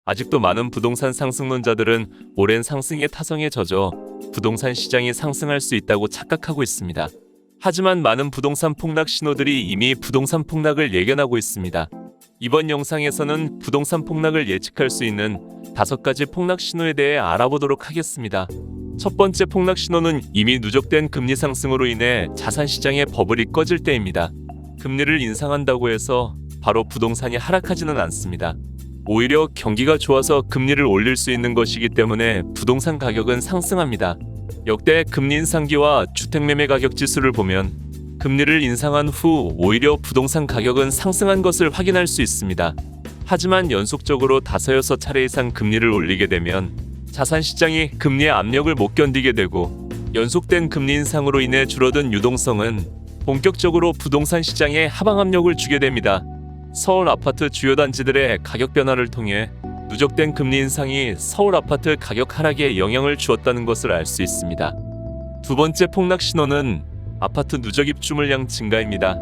아직도 많은 부동산 상승론자들은 오랜 상승의 타성에 젖어 부동산 시장이 상승할 수 있다고 착각하고 있습니다. 하지만 많은 부동산 폭락 신호들이 이미 부동산 폭락을 예견하고 있습니다. 이번 영상에서는 부동산 폭락을 예측할 수 있는 5가지 폭락 신호에 대해 알아보도록 하겠습니다. 첫 번째 폭락 신호는 이미 누적된 금리 상승으로 인해 자산 시장의 버블이 꺼질 때입니다. 금리를 인상한다고 해서 바로 부동산이 하락하지는 않습니다. 오히려 경기가 좋아서 금리를 올릴 수 있는 것이기 때문에 부동산 가격은 상승합니다. 역대 금리 인상기와 주택매매 가격 지수를 보면 금리를 인상한 후 오히려 부동산 가격은 상승한 것을 확인할 수 있습니다. 하지만 연속적으로 5-6차례 이상 금리를 올리게 되면 자산 시장이 금리의 압력을 못 견디게 되고 연속된 금리 인상으로 인해 줄어든 유동성은 본격적으로 부동산 시장에 하방 압력을 주게 됩니다. 서울 아파트 주요 단지들의 가격 변화를 통해 누적된 금리 인상이 서울 아파트 가격 하락에 영향을 주었다는 것을 알 수 있습니다. 두 번째 폭락 신호는 아파트 누적 입주 물량 증가입니다.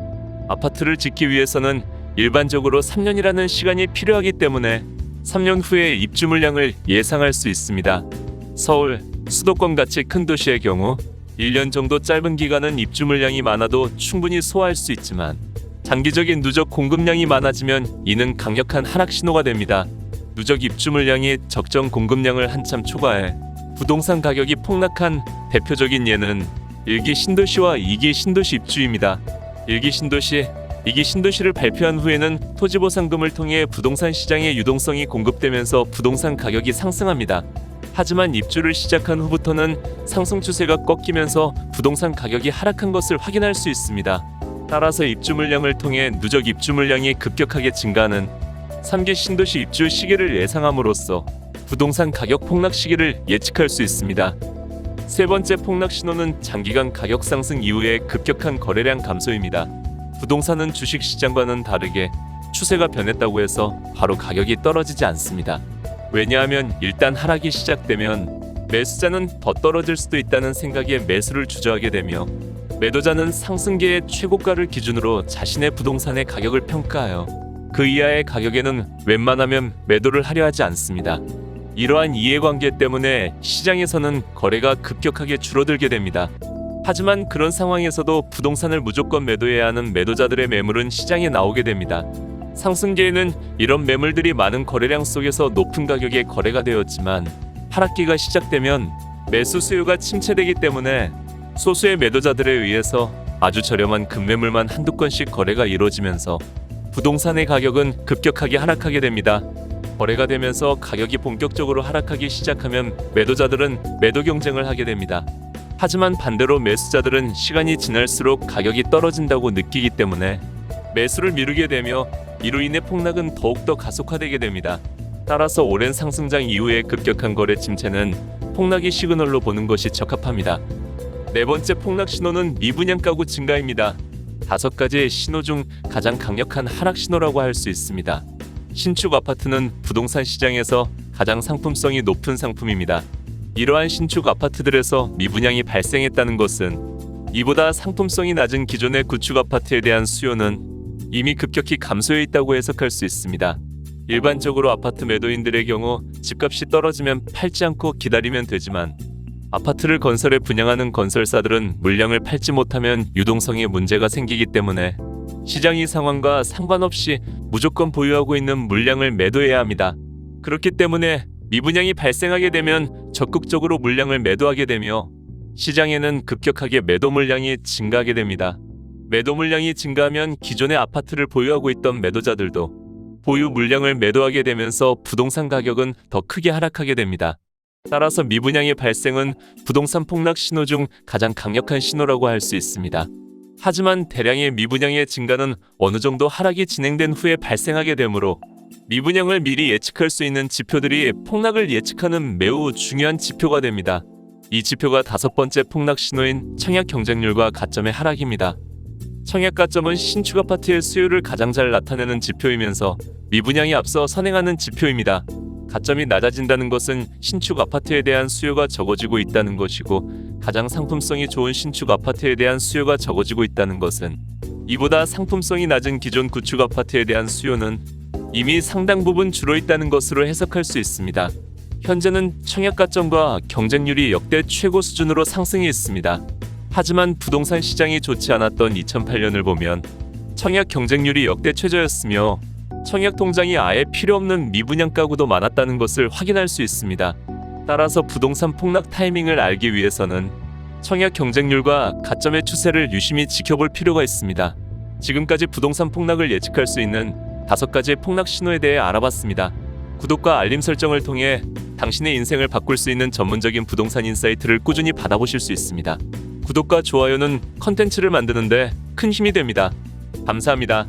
아파트를 짓기 위해서는 일반적으로 3년이라는 시간이 필요하기 때문에 3년 후에 입주 물량을 예상할 수 있습니다. 서울, 수도권 같이 큰 도시의 경우 1년 정도 짧은 기간은 입주 물량이 많아도 충분히 소화할 수 있지만 장기적인 누적 공급량이 많아지면 이는 강력한 하락 신호가 됩니다. 누적 입주 물량이 적정 공급량을 한참 초과해 부동산 가격이 폭락한 대표적인 예는 1기 신도시와 2기 신도시 입주입니다. 1기 신도시, 2기 신도시를 발표한 후에는 토지보상금을 통해 부동산 시장의 유동성이 공급되면서 부동산 가격이 상승합니다. 하지만 입주를 시작한 후부터는 상승 추세가 꺾이면서 부동산 가격이 하락한 것을 확인할 수 있습니다. 따라서 입주 물량을 통해 누적 입주 물량이 급격하게 증가하는 3기 신도시 입주 시기를 예상함으로써 부동산 가격 폭락 시기를 예측할 수 있습니다. 세 번째 폭락 신호는 장기간 가격 상승 이후에 급격한 거래량 감소입니다. 부동산은 주식 시장과는 다르게 추세가 변했다고 해서 바로 가격이 떨어지지 않습니다. 왜냐하면 일단 하락이 시작되면 매수자는 더 떨어질 수도 있다는 생각에 매수를 주저하게 되며 매도자는 상승계의 최고가를 기준으로 자신의 부동산의 가격을 평가하여 그 이하의 가격에는 웬만하면 매도를 하려 하지 않습니다. 이러한 이해관계 때문에 시장에서는 거래가 급격하게 줄어들게 됩니다. 하지만 그런 상황에서도 부동산을 무조건 매도해야 하는 매도자들의 매물은 시장에 나오게 됩니다. 상승계에는 이런 매물들이 많은 거래량 속에서 높은 가격에 거래가 되었지만 하락기가 시작되면 매수 수요가 침체되기 때문에 소수의 매도자들에 의해서 아주 저렴한 급매물만 한두 건씩 거래가 이루어지면서 부동산의 가격은 급격하게 하락하게 됩니다. 거래가 되면서 가격이 본격적으로 하락하기 시작하면 매도자들은 매도 경쟁을 하게 됩니다. 하지만 반대로 매수자들은 시간이 지날수록 가격이 떨어진다고 느끼기 때문에 매수를 미루게 되며 이로 인해 폭락은 더욱더 가속화되게 됩니다. 따라서 오랜 상승장 이후의 급격한 거래 침체는 폭락의 시그널로 보는 것이 적합합니다. 네 번째 폭락 신호는 미분양 가구 증가입니다. 5가지의 신호 중 가장 강력한 하락 신호라고 할 수 있습니다. 신축 아파트는 부동산 시장에서 가장 상품성이 높은 상품입니다. 이러한 신축 아파트들에서 미분양이 발생했다는 것은 이보다 상품성이 낮은 기존의 구축 아파트에 대한 수요는 이미 급격히 감소해 있다고 해석할 수 있습니다. 일반적으로 아파트 매도인들의 경우 집값이 떨어지면 팔지 않고 기다리면 되지만 아파트를 건설해 분양하는 건설사들은 물량을 팔지 못하면 유동성에 문제가 생기기 때문에 시장의 상황과 상관없이 무조건 보유하고 있는 물량을 매도해야 합니다. 그렇기 때문에 미분양이 발생하게 되면 적극적으로 물량을 매도하게 되며 시장에는 급격하게 매도 물량이 증가하게 됩니다. 매도 물량이 증가하면 기존의 아파트를 보유하고 있던 매도자들도 보유 물량을 매도하게 되면서 부동산 가격은 더 크게 하락하게 됩니다. 따라서 미분양의 발생은 부동산 폭락 신호 중 가장 강력한 신호라고 할 수 있습니다. 하지만 대량의 미분양의 증가는 어느 정도 하락이 진행된 후에 발생하게 되므로 미분양을 미리 예측할 수 있는 지표들이 폭락을 예측하는 매우 중요한 지표가 됩니다. 이 지표가 5번째 폭락 신호인 청약 경쟁률과 가점의 하락입니다. 청약 가점은 신축 아파트의 수요를 가장 잘 나타내는 지표이면서 미분양이 앞서 선행하는 지표입니다. 가점이 낮아진다는 것은 신축 아파트에 대한 수요가 적어지고 있다는 것이고 가장 상품성이 좋은 신축 아파트에 대한 수요가 적어지고 있다는 것은 이보다 상품성이 낮은 기존 구축 아파트에 대한 수요는 이미 상당 부분 줄어있다는 것으로 해석할 수 있습니다. 현재는 청약 가점과 경쟁률이 역대 최고 수준으로 상승해 있습니다. 하지만 부동산 시장이 좋지 않았던 2008년을 보면 청약 경쟁률이 역대 최저였으며 청약 통장이 아예 필요 없는 미분양 가구도 많았다는 것을 확인할 수 있습니다. 따라서 부동산 폭락 타이밍을 알기 위해서는 청약 경쟁률과 가점의 추세를 유심히 지켜볼 필요가 있습니다. 지금까지 부동산 폭락을 예측할 수 있는 5가지의 폭락 신호에 대해 알아봤습니다. 구독과 알림 설정을 통해 당신의 인생을 바꿀 수 있는 전문적인 부동산 인사이트를 꾸준히 받아보실 수 있습니다. 구독과 좋아요는 컨텐츠를 만드는데 큰 힘이 됩니다. 감사합니다.